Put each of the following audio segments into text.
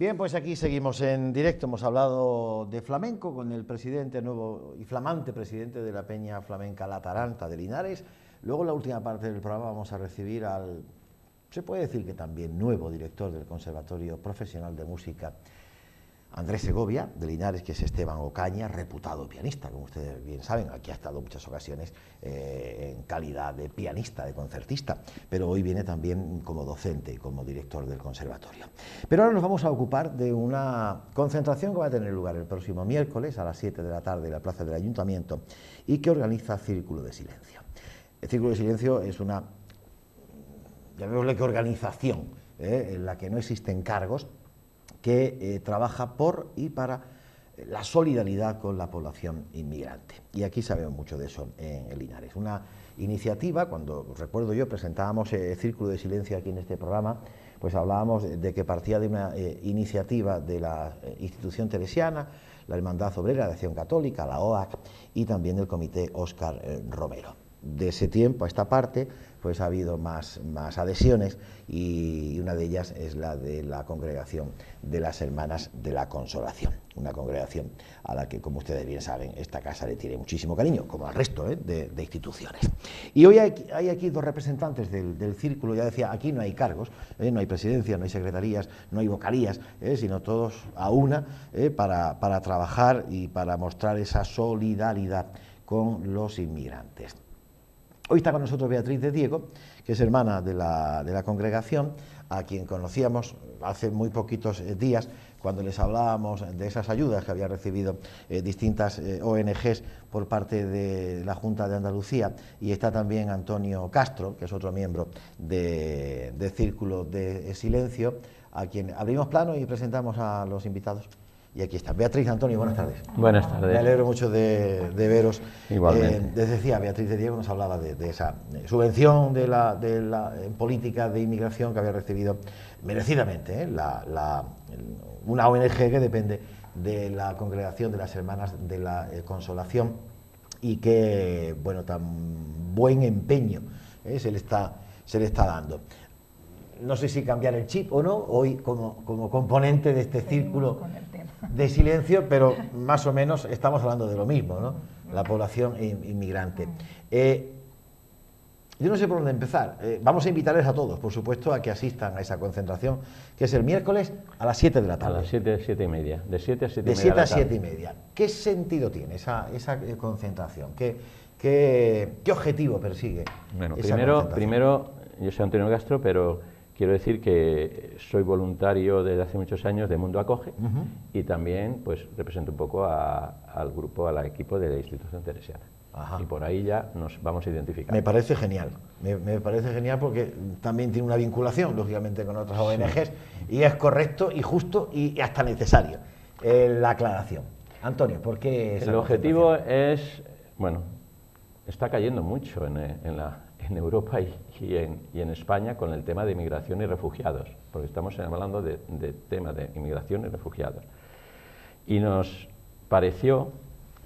Bien, pues aquí seguimos en directo. Hemos hablado de flamenco con el presidente, nuevo y flamante presidente de la Peña Flamenca La Taranta de Linares. Luego, en la última parte del programa, vamos a recibir al, se puede decir que también nuevo director del Conservatorio Profesional de Música, Andrés Segovia, de Linares, que es Esteban Ocaña, reputado pianista, como ustedes bien saben. Aquí ha estado en muchas ocasiones en calidad de pianista, de concertista, pero hoy viene también como docente, como director del conservatorio. Pero ahora nos vamos a ocupar de una concentración que va a tener lugar el próximo miércoles a las 7 de la tarde en la plaza del Ayuntamiento y que organiza Círculo de Silencio. El Círculo de Silencio es una, llamémosle que organización, en la que no existen cargos, que trabaja por y para la solidaridad con la población inmigrante. Y aquí sabemos mucho de eso en Linares. Una iniciativa, cuando recuerdo yo presentábamos Círculo de Silencio aquí en este programa, pues hablábamos de que partía de una iniciativa de la institución teresiana, la Hermandad Obrera de Acción Católica, la OAC, y también del Comité Óscar Romero. De ese tiempo a esta parte pues ha habido más adhesiones y una de ellas es la de la Congregación de las Hermanas de la Consolación, una congregación a la que, como ustedes bien saben, esta casa le tiene muchísimo cariño, como al resto de instituciones. Y hoy hay aquí dos representantes del círculo. Ya decía, aquí no hay cargos, no hay presidencia, no hay secretarías, no hay vocalías, sino todos a una para trabajar y para mostrar esa solidaridad con los inmigrantes. Hoy está con nosotros Beatriz de Diego, que es hermana de la congregación, a quien conocíamos hace muy poquitos días, cuando les hablábamos de esas ayudas que había recibido distintas ONGs por parte de la Junta de Andalucía. Y está también Antonio Castro, que es otro miembro de Círculo de Silencio, a quien abrimos plano y presentamos a los invitados. Y aquí está. Beatriz, Antonio, buenas tardes. Buenas tardes. Me alegro mucho de veros. Igualmente. Les decía, Beatriz de Diego nos hablaba de esa subvención de la política de inmigración que había recibido merecidamente una ONG que depende de la Congregación de las Hermanas de la Consolación, y que, bueno, tan buen empeño se le está dando. No sé si cambiar el chip o no, hoy como componente de este círculo de silencio, pero más o menos estamos hablando de lo mismo, ¿no? La población inmigrante. Yo no sé por dónde empezar. Vamos a invitarles a todos, por supuesto, a que asistan a esa concentración, que es el miércoles a las 7 de la tarde. A las 7 y media. De 7 a 7 y media. De 7 a 7 y media. ¿Qué sentido tiene esa concentración? ¿Qué objetivo persigue? Bueno, esa primero, yo soy Antonio Castro, pero quiero decir que soy voluntario desde hace muchos años de Mundo Acoge, y también pues represento un poco al grupo, al equipo de la institución teresiana. Ajá. Y por ahí ya nos vamos a identificar. Me parece genial, me parece genial, porque también tiene una vinculación, lógicamente, con otras ONGs, sí. Y es correcto y justo y hasta necesario la aclaración. Antonio, ¿por qué esa El objetivo es, bueno, está cayendo mucho en Europa y en España con el tema de inmigración y refugiados, porque estamos hablando de tema de inmigración y refugiados. Y nos pareció,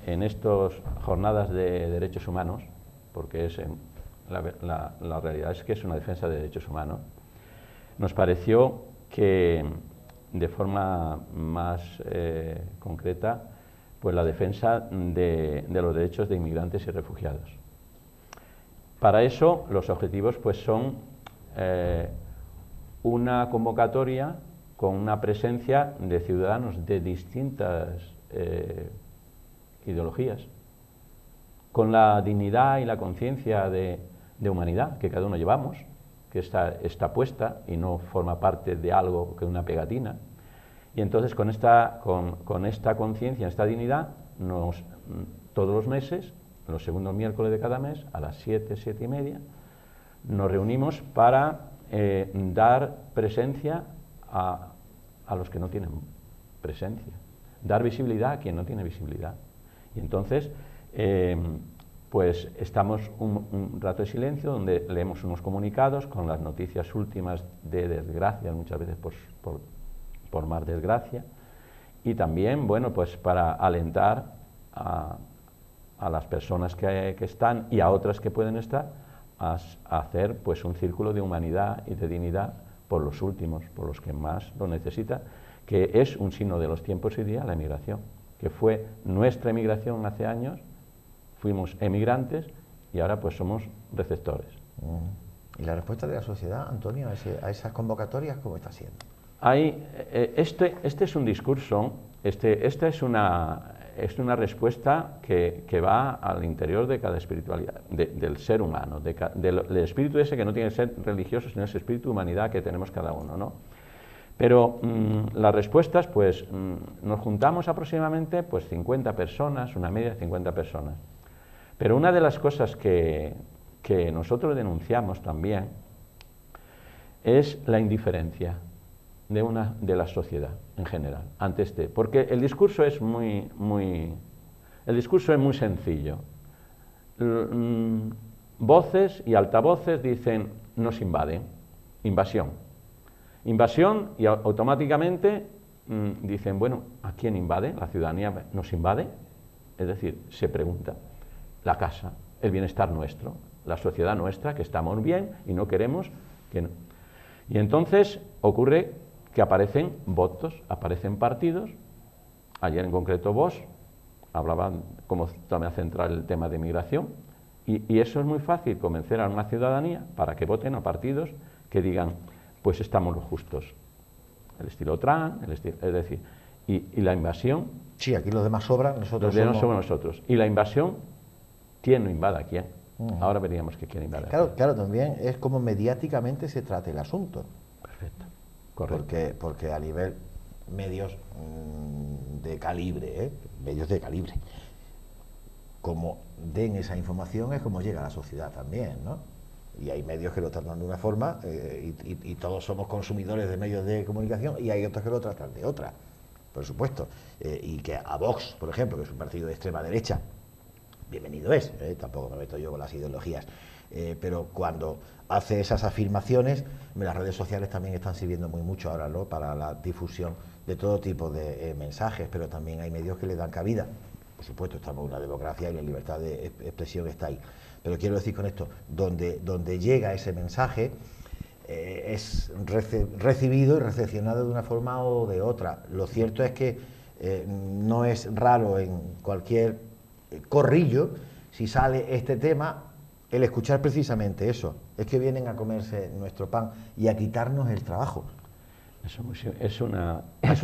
en estas jornadas de derechos humanos, porque la realidad es que es una defensa de derechos humanos, nos pareció que de forma más concreta, pues la defensa de los derechos de inmigrantes y refugiados. Para eso, los objetivos pues son una convocatoria con una presencia de ciudadanos de distintas ideologías, con la dignidad y la conciencia de humanidad que cada uno llevamos, que está puesta y no forma parte de algo que una pegatina. Y entonces con esta conciencia, esta dignidad, todos los meses, los segundos miércoles de cada mes, a las 7, 7 y media, nos reunimos para dar presencia a los que no tienen presencia, dar visibilidad a quien no tiene visibilidad. Y entonces, pues estamos un rato de silencio donde leemos unos comunicados con las noticias últimas de desgracia, muchas veces por más desgracia, y también, bueno, pues para alentar a las personas que están y a otras que pueden estar a hacer pues un círculo de humanidad y de dignidad por los últimos, por los que más lo necesitan, que es un signo de los tiempos hoy día, la emigración, que fue nuestra emigración hace años, fuimos emigrantes y ahora pues somos receptores. ¿Y la respuesta de la sociedad, Antonio, a esas convocatorias, cómo está siendo? Este es un discurso, esta es una respuesta que va al interior de cada espiritualidad, del ser humano, del espíritu ese que no tiene que ser religioso, sino ese espíritu de humanidad que tenemos cada uno, ¿no? Pero las respuestas, pues nos juntamos aproximadamente pues 50 personas, una media de 50 personas. Pero una de las cosas que nosotros denunciamos también es la indiferencia de la sociedad en general ante porque el discurso es muy sencillo. Voces y altavoces dicen nos invaden, invasión y automáticamente dicen, bueno, ¿a quién invade? La ciudadanía nos invade, es decir, se pregunta la casa, el bienestar nuestro, la sociedad nuestra, que estamos bien y no queremos que no. Y entonces ocurre que aparecen votos, aparecen partidos. Ayer en concreto Vox hablaban como tema central el tema de migración, y eso es muy fácil, convencer a una ciudadanía para que voten a partidos que digan, pues estamos los justos, el estilo Trump, es decir, y la invasión. Sí, aquí los demás sobran, nosotros somos nosotros. Y la invasión, ¿quién no invada a quién? Ahora veríamos que quién invade. Claro, también es como mediáticamente se trata el asunto. Perfecto. Correcto. Porque a nivel medios de calibre, medios de calibre, como den esa información es como llega a la sociedad también, ¿no? Y hay medios que lo tratan de una forma y todos somos consumidores de medios de comunicación, y hay otros que lo tratan de otra, por supuesto. Y que a Vox, por ejemplo, que es un partido de extrema derecha, bienvenido es, tampoco me meto yo con las ideologías, pero cuando hace esas afirmaciones, las redes sociales también están sirviendo muy mucho ahora, ¿no?, para la difusión de todo tipo de mensajes, pero también hay medios que le dan cabida. Por supuesto, estamos en una democracia y la libertad de expresión está ahí. Pero quiero decir con esto, donde llega ese mensaje, es recibido y recepcionado de una forma o de otra. Lo cierto es que no es raro en cualquier corrillo, si sale este tema, el escuchar precisamente eso, es que vienen a comerse nuestro pan y a quitarnos el trabajo. Es un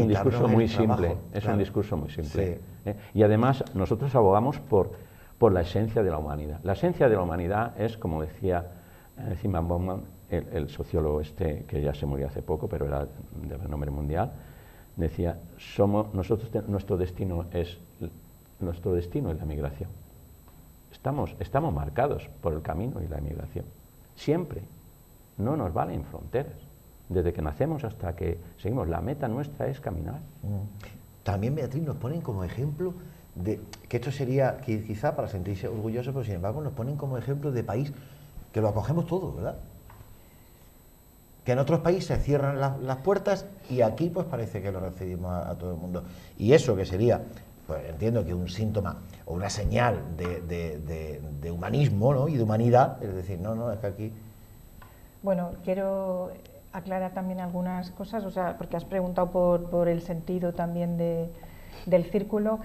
discurso muy simple, un discurso muy simple. Sí. Y además nosotros abogamos por la esencia de la humanidad. La esencia de la humanidad es, como decía Zygmunt Bauman, el sociólogo que ya se murió hace poco, pero era de renombre mundial, decía, nuestro destino es la migración. Estamos marcados por el camino y la migración. Siempre. No nos valen fronteras. Desde que nacemos hasta que seguimos. La meta nuestra es caminar. También, Beatriz, nos ponen como ejemplo de que esto sería quizá para sentirse orgulloso, pero sin embargo nos ponen como ejemplo de país que lo acogemos todo, ¿verdad? Que en otros países cierran las puertas y aquí pues parece que lo recibimos a todo el mundo. Y eso que sería, pues entiendo que un síntoma o una señal de humanismo, ¿no?, y de humanidad, es decir, no, es que aquí... Bueno, quiero aclarar también algunas cosas, o sea, porque has preguntado por el sentido también del círculo.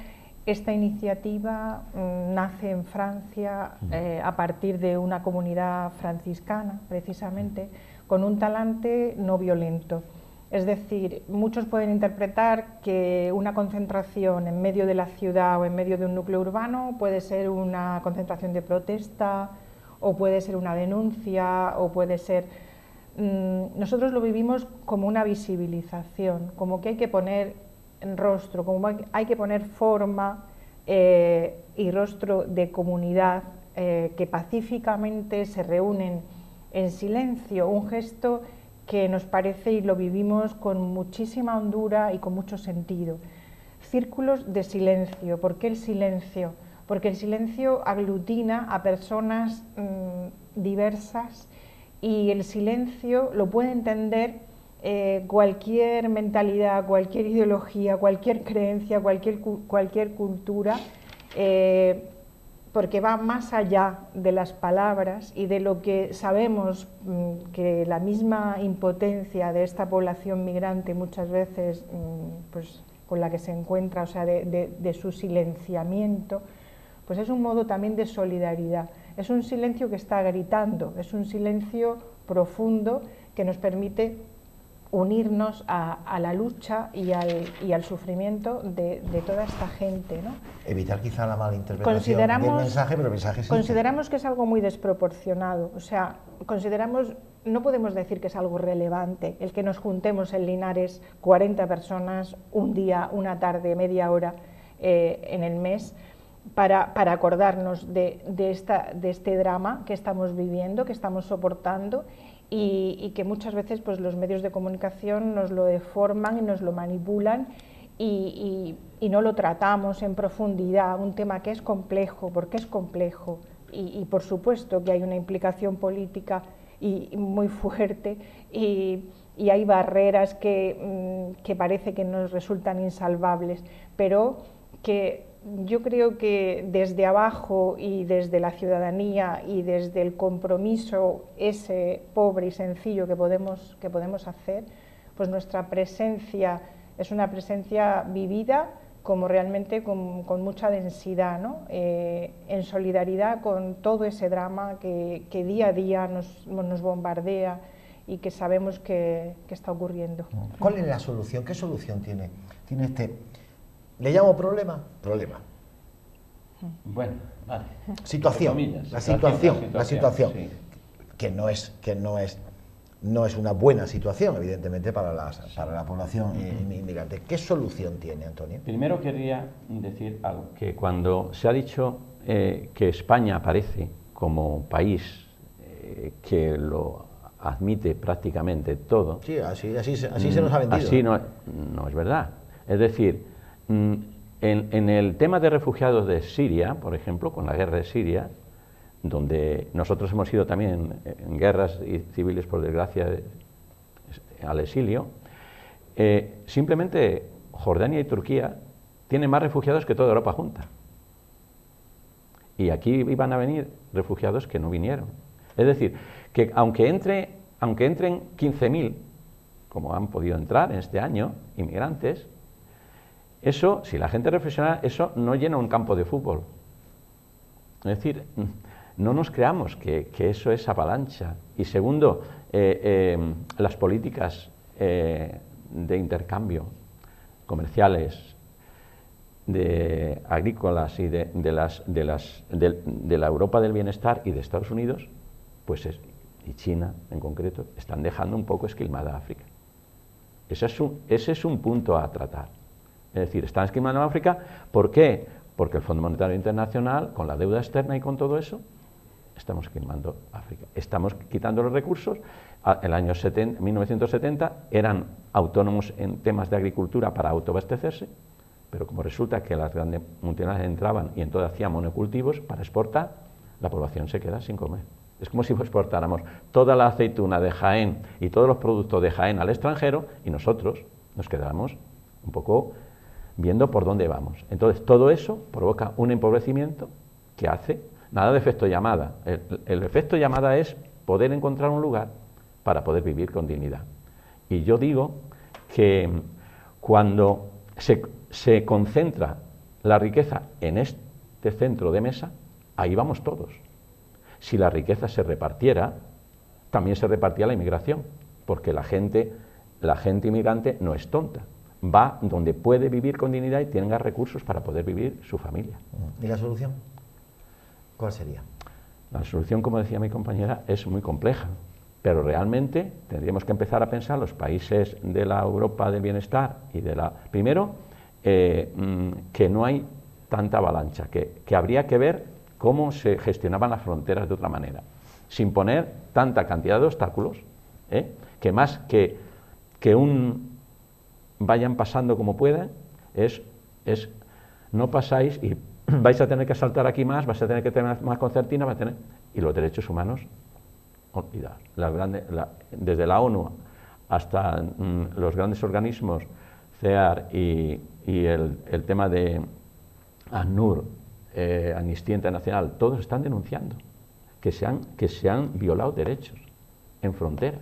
Esta iniciativa nace en Francia a partir de una comunidad franciscana, precisamente, con un talante no violento. Es decir, muchos pueden interpretar que una concentración en medio de la ciudad o en medio de un núcleo urbano puede ser una concentración de protesta, o puede ser una denuncia, o puede ser... Nosotros lo vivimos como una visibilización, como que hay que poner rostro, como hay que poner forma y rostro de comunidad que pacíficamente se reúnen en silencio, un gesto que nos parece y lo vivimos con muchísima hondura y con mucho sentido. Círculos de silencio. ¿Por qué el silencio? Porque el silencio aglutina a personas diversas, y el silencio lo puede entender cualquier mentalidad, cualquier ideología, cualquier creencia, cualquier cultura, porque va más allá de las palabras y de lo que sabemos, que la misma impotencia de esta población migrante muchas veces pues, con la que se encuentra, o sea, de su silenciamiento, pues es un modo también de solidaridad. Es un silencio que está gritando, es un silencio profundo que nos permite unirnos a la lucha y al sufrimiento de toda esta gente, ¿no? Evitar quizá la mala interpretación del mensaje, pero el mensaje existe. Consideramos que es algo muy desproporcionado, o sea, no podemos decir que es algo relevante el que nos juntemos en Linares 40 personas un día, una tarde, media hora en el mes para acordarnos de este drama que estamos viviendo, que estamos soportando, y que muchas veces pues, los medios de comunicación nos lo deforman y nos lo manipulan y no lo tratamos en profundidad, un tema que es complejo, porque es complejo y por supuesto que hay una implicación política y muy fuerte y hay barreras que parece que nos resultan insalvables, pero que yo creo que desde abajo y desde la ciudadanía y desde el compromiso ese pobre y sencillo que podemos hacer, pues nuestra presencia es una presencia vivida como realmente con mucha densidad, ¿no? En solidaridad con todo ese drama que día a día nos bombardea y que sabemos que está ocurriendo. ¿Cuál es la solución? ¿Qué solución tiene este? ¿Le llamo problema? Problema. Bueno, vale. Situación. La situación. Sí. Que no es una buena situación, evidentemente, para la población inmigrante. ¿Qué solución tiene, Antonio? Primero quería decir algo, que cuando se ha dicho que España aparece como país que lo admite prácticamente todo. Sí, así se nos ha vendido. Así no es verdad. Es decir, en el tema de refugiados de Siria, por ejemplo, con la guerra de Siria, donde nosotros hemos ido también en guerras civiles, por desgracia, al exilio, simplemente Jordania y Turquía tienen más refugiados que toda Europa junta. Y aquí iban a venir refugiados que no vinieron. Es decir, que aunque entren 15.000, como han podido entrar en este año, inmigrantes, eso, si la gente reflexiona, eso no llena un campo de fútbol. Es decir, no nos creamos que eso es avalancha. Y segundo, las políticas de intercambio comerciales, agrícolas y de la Europa del bienestar y de Estados Unidos, pues y China en concreto, están dejando un poco esquilmada a África. Ese es un punto a tratar. Es decir, están esquilmando a África. ¿Por qué? Porque el Fondo Monetario Internacional, con la deuda externa y con todo eso, estamos esquilmando África. Estamos quitando los recursos. En el año 1970 eran autónomos en temas de agricultura para autoabastecerse, pero como resulta que las grandes multinacionales entraban y entonces hacían monocultivos para exportar, la población se queda sin comer. Es como si exportáramos toda la aceituna de Jaén y todos los productos de Jaén al extranjero y nosotros nos quedamos un poco viendo por dónde vamos. Entonces todo eso provoca un empobrecimiento que hace nada de efecto llamada. El efecto llamada es poder encontrar un lugar para poder vivir con dignidad. Y yo digo que cuando se concentra la riqueza en este centro de mesa, ahí vamos todos. Si la riqueza se repartiera, también se repartía la inmigración, porque la gente inmigrante no es tonta. Va donde puede vivir con dignidad y tenga recursos para poder vivir su familia. ¿Y la solución? ¿Cuál sería? La solución, como decía mi compañera, es muy compleja, pero realmente tendríamos que empezar a pensar los países de la Europa del bienestar y primero, que no hay tanta avalancha, que habría que ver cómo se gestionaban las fronteras de otra manera, sin poner tanta cantidad de obstáculos, que más que vayan pasando como puedan, no pasáis y vais a tener que saltar aquí más, vais a tener que tener más concertina, y los derechos humanos, olvidad. Desde la ONU hasta los grandes organismos, CEAR y el tema de ACNUR, Amnistía Internacional, todos están denunciando que se han violado derechos en frontera.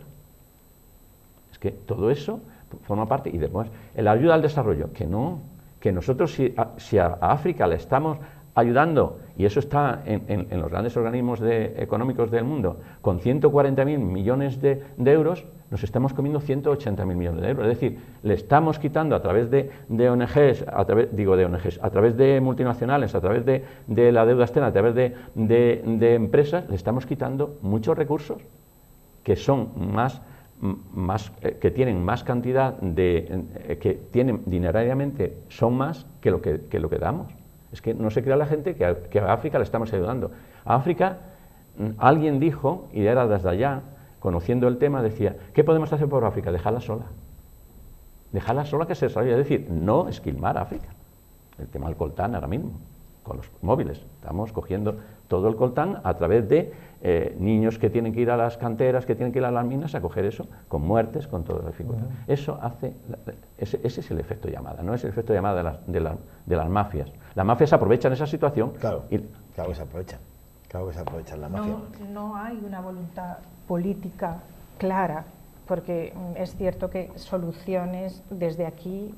Es que todo eso forma parte. Y después, la ayuda al desarrollo, que no, que nosotros si a África le estamos ayudando, y eso está en los grandes organismos económicos del mundo, con 140.000 millones de euros, nos estamos comiendo 180.000 millones de euros. Es decir, le estamos quitando a través de ONGs, a través de multinacionales, a través de la deuda externa, a través de empresas, le estamos quitando muchos recursos que son que tienen más cantidad que tienen dinerariamente, son más que lo que damos. Es que no se crea la gente que a África le estamos ayudando. A África, alguien dijo, y era desde allá, conociendo el tema, decía, ¿qué podemos hacer por África? Dejarla sola. Dejarla sola que se desarrolle. Es decir, no esquilmar a África. El tema del coltán ahora mismo, con los móviles. Estamos cogiendo todo el coltán a través de niños que tienen que ir a las canteras, que tienen que ir a las minas a coger eso, con muertes, con toda la dificultad. Eso hace, ese es el efecto llamada, no es el efecto llamada de las mafias. Las mafias aprovechan esa situación. Claro, claro que se aprovechan. Claro que se aprovechan las mafias. No hay una voluntad política clara, porque es cierto que soluciones desde aquí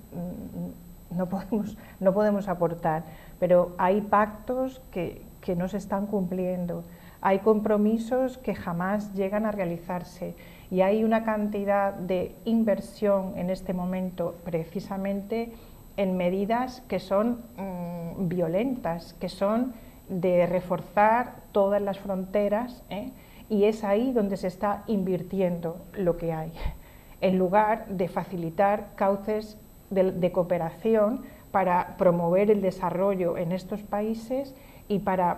no podemos aportar, pero hay pactos que no se están cumpliendo, hay compromisos que jamás llegan a realizarse y hay una cantidad de inversión en este momento precisamente en medidas que son violentas, que son de reforzar todas las fronteras, y es ahí donde se está invirtiendo lo que hay, en lugar de facilitar cauces de cooperación para promover el desarrollo en estos países y para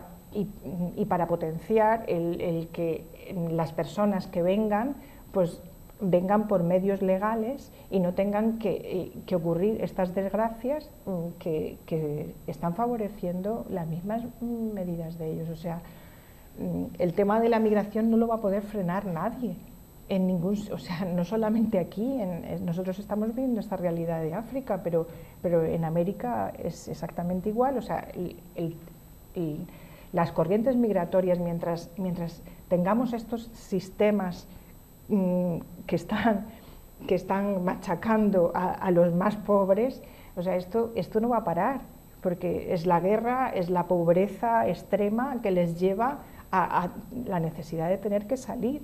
potenciar el que las personas que vengan, pues vengan por medios legales y no tengan que ocurrir estas desgracias que están favoreciendo las mismas medidas de ellos. O sea, el tema de la migración no lo va a poder frenar nadie, o sea, no solamente aquí, nosotros estamos viendo esta realidad de África, pero en América es exactamente igual. O sea, las corrientes migratorias, mientras tengamos estos sistemas que están machacando a los más pobres, o sea, esto no va a parar, porque es la guerra, es la pobreza extrema que les lleva a la necesidad de tener que salir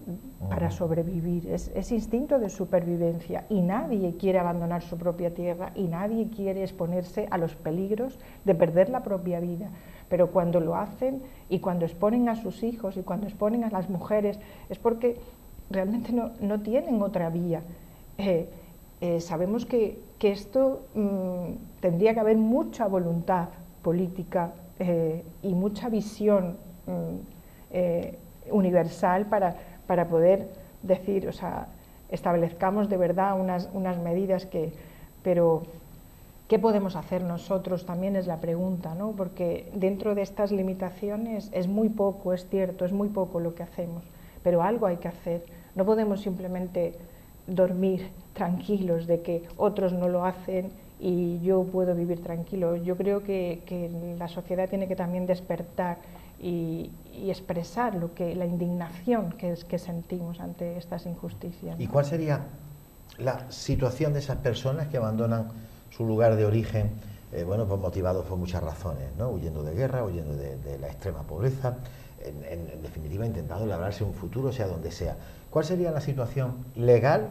para sobrevivir. Es instinto de supervivencia y nadie quiere abandonar su propia tierra y nadie quiere exponerse a los peligros de perder la propia vida. Pero cuando lo hacen y cuando exponen a sus hijos y cuando exponen a las mujeres es porque realmente no tienen otra vía. Sabemos que esto tendría que haber mucha voluntad política y mucha visión universal para poder decir, o sea, establezcamos de verdad unas medidas pero ¿qué podemos hacer nosotros? También es la pregunta, ¿no? Porque dentro de estas limitaciones es muy poco, es cierto, es muy poco lo que hacemos, pero algo hay que hacer. No podemos simplemente dormir tranquilos de que otros no lo hacen y yo puedo vivir tranquilo. Yo creo que la sociedad tiene que también despertar y expresar la indignación que sentimos ante estas injusticias, ¿no? ¿Y cuál sería la situación de esas personas que abandonan su lugar de origen, pues motivados por muchas razones, ¿no? Huyendo de guerra, huyendo de la extrema pobreza, en definitiva intentando labrarse un futuro, sea donde sea? ¿Cuál sería la situación legal?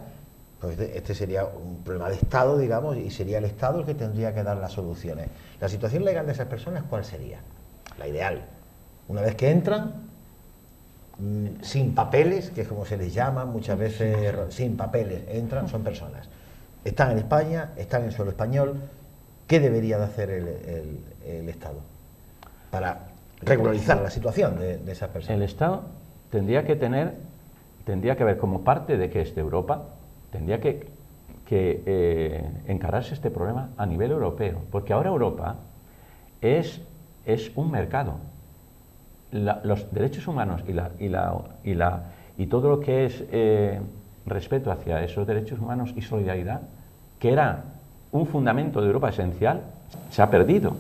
Pues este sería un problema de Estado, digamos, y sería el Estado el que tendría que dar las soluciones. ¿La situación legal de esas personas cuál sería? La ideal. Una vez que entran, sin papeles, que es como se les llama muchas veces, sin papeles, entran, son personas. Están en España, están en suelo español. ¿Qué debería de hacer el Estado para regularizar la situación de esas personas? El Estado tendría que ver como parte de que es de Europa, tendría que encararse este problema a nivel europeo, porque ahora Europa es un mercado. Los derechos humanos y todo lo que es respeto hacia esos derechos humanos y solidaridad, que era un fundamento de Europa esencial, se ha perdido.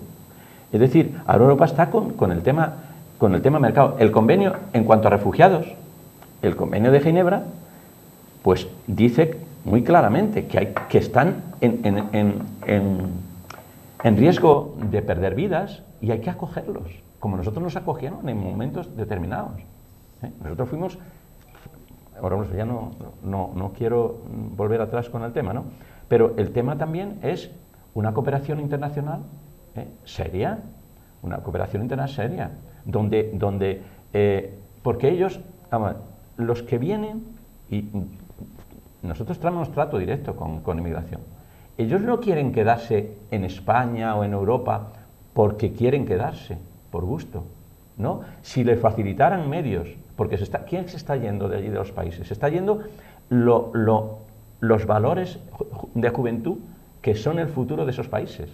Es decir, ahora Europa está con el tema mercado. El convenio, en cuanto a refugiados, el convenio de Ginebra, pues dice muy claramente que están en riesgo de perder vidas y hay que acogerlos, como nosotros nos acogieron en momentos determinados. Nosotros fuimos, ahora ya no quiero volver atrás con el tema, ¿no? Pero el tema también es una cooperación internacional seria, una cooperación internacional seria, porque ellos, los que vienen, y nosotros tenemos trato directo con inmigración, ellos no quieren quedarse en España o en Europa porque quieren quedarse, por gusto, ¿no? Si les facilitaran medios, porque ¿quién se está yendo de allí de los países? Se está yendo los valores de juventud que son el futuro de esos países.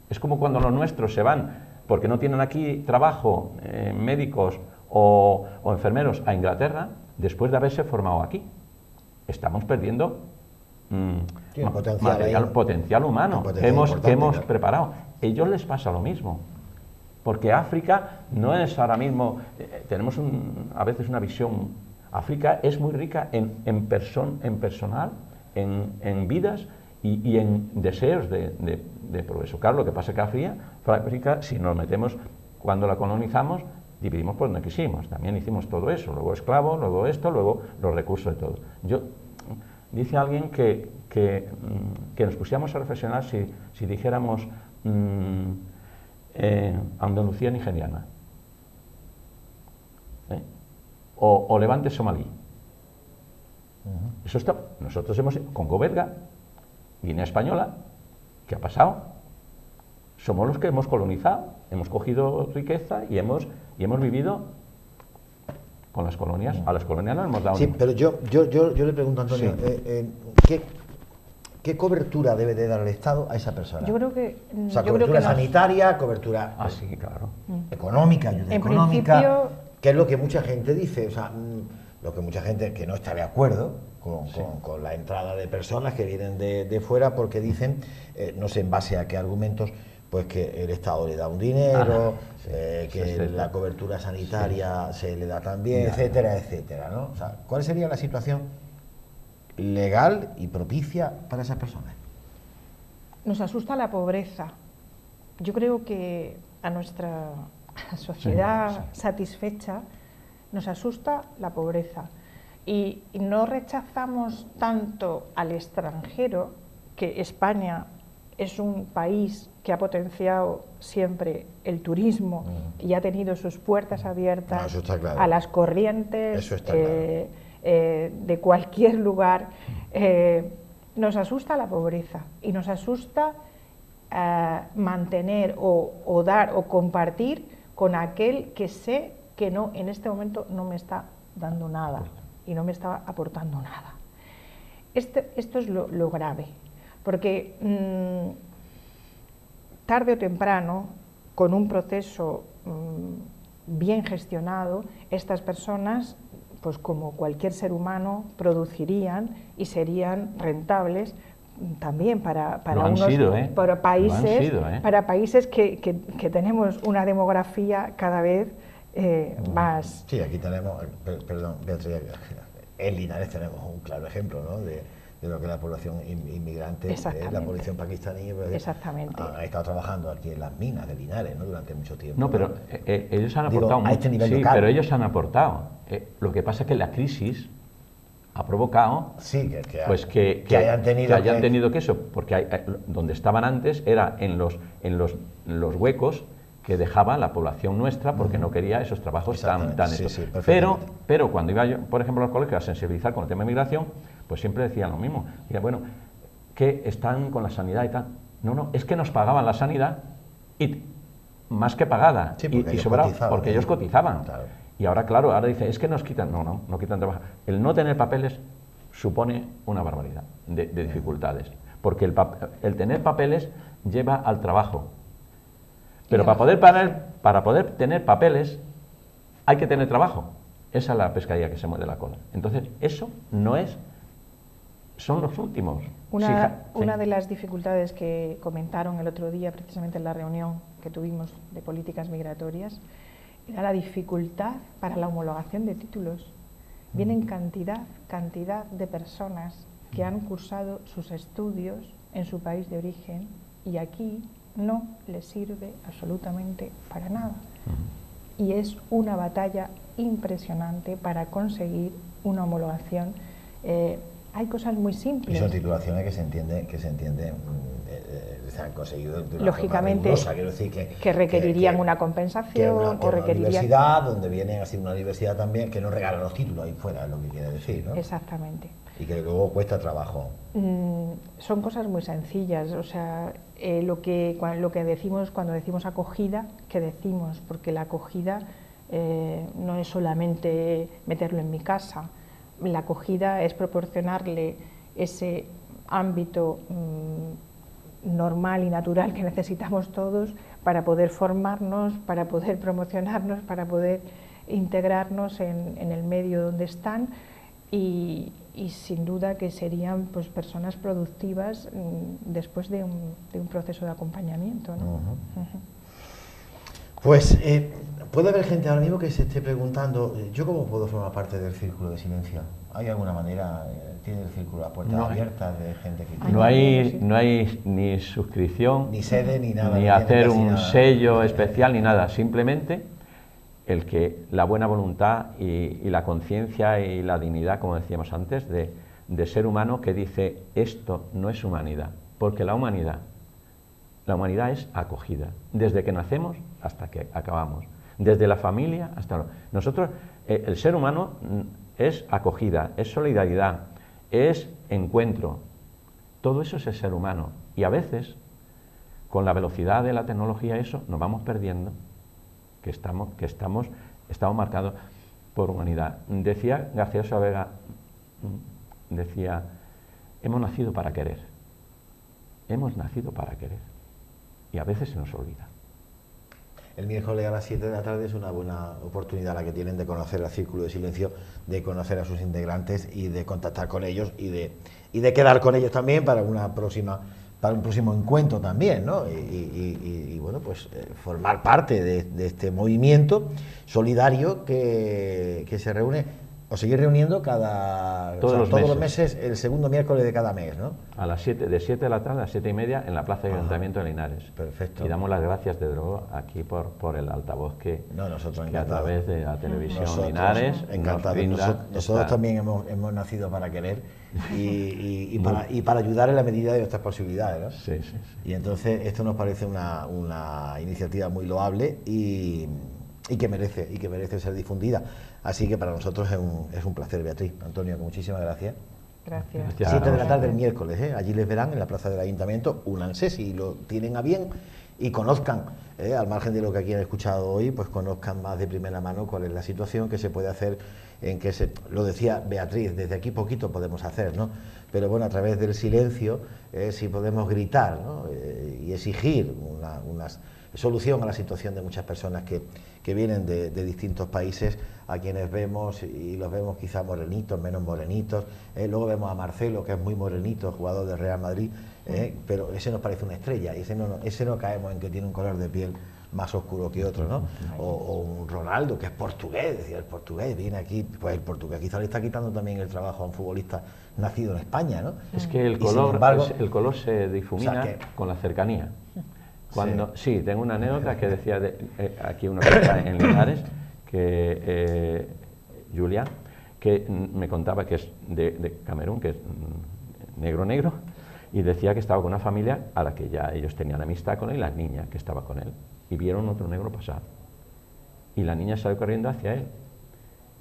Es como cuando los nuestros se van porque no tienen aquí trabajo, médicos o enfermeros a Inglaterra, después de haberse formado aquí. Estamos perdiendo potencial humano que hemos preparado. A ellos les pasa lo mismo, porque África no es ahora mismo, tenemos a veces una visión, África es muy rica en personal, en vidas y en deseos de progreso. Claro, lo que pasa es que África, si nos metemos, cuando la colonizamos, dividimos por donde quisimos, también hicimos todo eso, luego esclavos, luego esto, luego los recursos de todo. Dice alguien que nos pusiéramos a reflexionar si dijéramos Andalucía nigeriana, o Levante somalí. Eso está, nosotros hemos, Congo belga, Guinea española, ¿qué ha pasado? Somos los que hemos colonizado, hemos cogido riqueza y hemos vivido con las colonias. A las colonias no hemos dado. Sí, pero yo le pregunto, Antonio, sí. ¿Qué cobertura debe de dar el Estado a esa persona? Yo creo que... O sea, cobertura sanitaria, cobertura sí, claro. económica, ayuda económica, que es lo que mucha gente dice, o sea, lo que mucha gente que no está de acuerdo con la entrada de personas que vienen de fuera, porque dicen, no sé en base a qué argumentos, pues que el Estado le da un dinero, que la cobertura sanitaria se le da también, etcétera, etcétera, ¿no? O sea, ¿cuál sería la situación legal y propicia para esas personas? Nos asusta la pobreza. Yo creo que a nuestra sociedad satisfecha nos asusta la pobreza y no rechazamos tanto al extranjero, que España es un país que ha potenciado siempre el turismo y ha tenido sus puertas abiertas a las corrientes de cualquier lugar. Nos asusta la pobreza y nos asusta mantener o dar o compartir con aquel que sé que no, en este momento no me está dando nada y no me está aportando nada. Esto es lo grave, porque tarde o temprano, con un proceso bien gestionado, estas personas, pues como cualquier ser humano, producirían y serían rentables también para países que tenemos una demografía cada vez más... Sí, aquí tenemos, perdón, Beatriz, en Linares tenemos un claro ejemplo, ¿no?, de lo que es la población inmigrante, la población pakistaní, ha estado trabajando aquí en las minas de Linares, ¿no?, durante mucho tiempo. No, pero ellos han aportado mucho. A este nivel local. Pero ellos han aportado. Lo que pasa es que la crisis ha provocado que hayan tenido que eso, porque donde estaban antes era en los huecos que dejaba la población nuestra, porque no quería esos trabajos tan pero cuando iba yo, por ejemplo, a los colegios a sensibilizar con el tema de migración, pues siempre decían lo mismo. Decían, bueno, que están con la sanidad y tal. No, es que nos pagaban la sanidad y más que pagada, y sobraba, porque ellos cotizaban. Claro. Y ahora, claro, ahora dice, es que nos quitan, no quitan trabajo. El no tener papeles supone una barbaridad de dificultades, porque el tener papeles lleva al trabajo. Pero para poder tener papeles hay que tener trabajo. Esa es la pescadilla que se mueve la cola. Entonces, eso no es... Son los últimos. Una de las dificultades que comentaron el otro día, precisamente en la reunión que tuvimos de políticas migratorias, era la dificultad para la homologación de títulos. Vienen cantidad de personas que han cursado sus estudios en su país de origen y aquí no les sirve absolutamente para nada. Y es una batalla impresionante para conseguir una homologación. Hay cosas muy simples. Y son titulaciones que se entienden, se han conseguido de una lógicamente forma rigurosa, quiero decir que requerirían una compensación o requerirían una universidad donde vienen así una universidad también que no regala los títulos ahí fuera, es lo que quiere decir, ¿no? Exactamente. Y que luego cuesta trabajo. Son cosas muy sencillas, o sea, lo que decimos cuando decimos acogida, ¿qué decimos? Porque la acogida no es solamente meterlo en mi casa. La acogida es proporcionarle ese ámbito normal y natural que necesitamos todos para poder formarnos, para poder promocionarnos, para poder integrarnos en el medio donde están y sin duda que serían pues personas productivas después de un proceso de acompañamiento, ¿no? Pues puede haber gente ahora mismo que se esté preguntando, ¿yo cómo puedo formar parte del Círculo de Silencio? ¿Hay alguna manera? ¿Tiene el Círculo las puertas abiertas de gente que quiere? No hay ni suscripción, ni sede, ni nada. Ni hacer un sello especial, ni nada. Simplemente el que la buena voluntad y la conciencia y la dignidad, como decíamos antes, de ser humano que dice esto no es humanidad, porque la humanidad es acogida, desde que nacemos hasta que acabamos, desde la familia hasta... Nosotros, el ser humano es acogida, es solidaridad, es encuentro, todo eso es el ser humano y a veces con la velocidad de la tecnología eso nos vamos perdiendo, que estamos marcados por humanidad. Decía García Vega, hemos nacido para querer, y a veces se nos olvida. El miércoles a las 7 de la tarde es una buena oportunidad la que tienen de conocer el Círculo de Silencio, de conocer a sus integrantes y de contactar con ellos y de quedar con ellos también para un próximo encuentro también, ¿no? Y bueno, pues formar parte de este movimiento solidario que se reúne o seguir reuniendo todos los meses, el segundo miércoles de cada mes, ¿no? A las 7, de 7 de la tarde a 7:30 en la Plaza de Ayuntamiento de Linares. Perfecto. Y damos las gracias, desde luego, aquí por el altavoz que a través de la televisión Linares encantados. Nosotros también hemos nacido para querer y para ayudar en la medida de nuestras posibilidades, ¿no? Sí. Y entonces esto nos parece una iniciativa muy loable y que merece ser difundida. Así que para nosotros es un placer, Beatriz. Antonio, muchísimas gracias. Gracias. 7 de la tarde el miércoles, allí les verán en la plaza del Ayuntamiento. Únanse si lo tienen a bien y conozcan, al margen de lo que aquí han escuchado hoy, pues conozcan más de primera mano cuál es la situación que se puede hacer, lo decía Beatriz, desde aquí poquito podemos hacer, ¿no? Pero bueno, a través del silencio, si podemos gritar, ¿no? Y exigir una solución a la situación de muchas personas que vienen de distintos países, a quienes vemos y los vemos quizá morenitos, menos morenitos, luego vemos a Marcelo, que es muy morenito, jugador del Real Madrid, pero ese nos parece una estrella, y ese no caemos en que tiene un color de piel más oscuro que otro, ¿no? O un Ronaldo, que es portugués, decía, el portugués viene aquí, pues el portugués quizá le está quitando también el trabajo a un futbolista nacido en España, ¿no? Es que el color se difumina con la cercanía. Sí, tengo una anécdota que decía aquí uno que está en Linares, que Julián, que me contaba que es de Camerún, que es negro, y decía que estaba con una familia a la que ya ellos tenían amistad con él, y la niña que estaba con él, y vieron otro negro pasar, y la niña salió corriendo hacia él,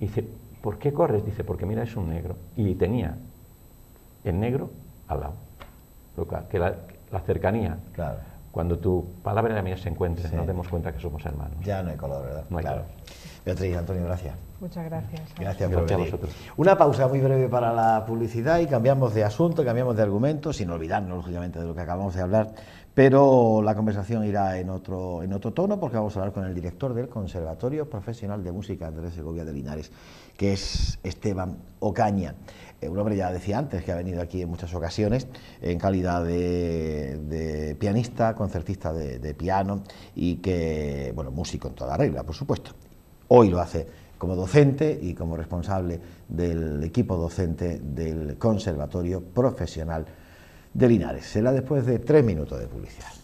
y dice, ¿por qué corres? Dice, porque mira, es un negro, y tenía el negro al lado, que la cercanía. Claro. Cuando tu palabra y la mía se encuentren, nos demos cuenta que somos hermanos. Ya no hay color, ¿verdad? No hay color. Beatriz, Antonio, gracias. Muchas gracias. Gracias por venir. A vosotros. Una pausa muy breve para la publicidad y cambiamos de asunto, cambiamos de argumento, sin olvidarnos, lógicamente, de lo que acabamos de hablar, pero la conversación irá en otro tono, porque vamos a hablar con el director del Conservatorio Profesional de Música Andrés Segovia de Linares, que es Esteban Ocaña. un hombre, ya decía antes, que ha venido aquí en muchas ocasiones en calidad de pianista, concertista de piano y que, bueno, músico en toda regla, por supuesto. Hoy lo hace como docente y como responsable del equipo docente del Conservatorio Profesional de Linares. Será después de 3 minutos de publicidad.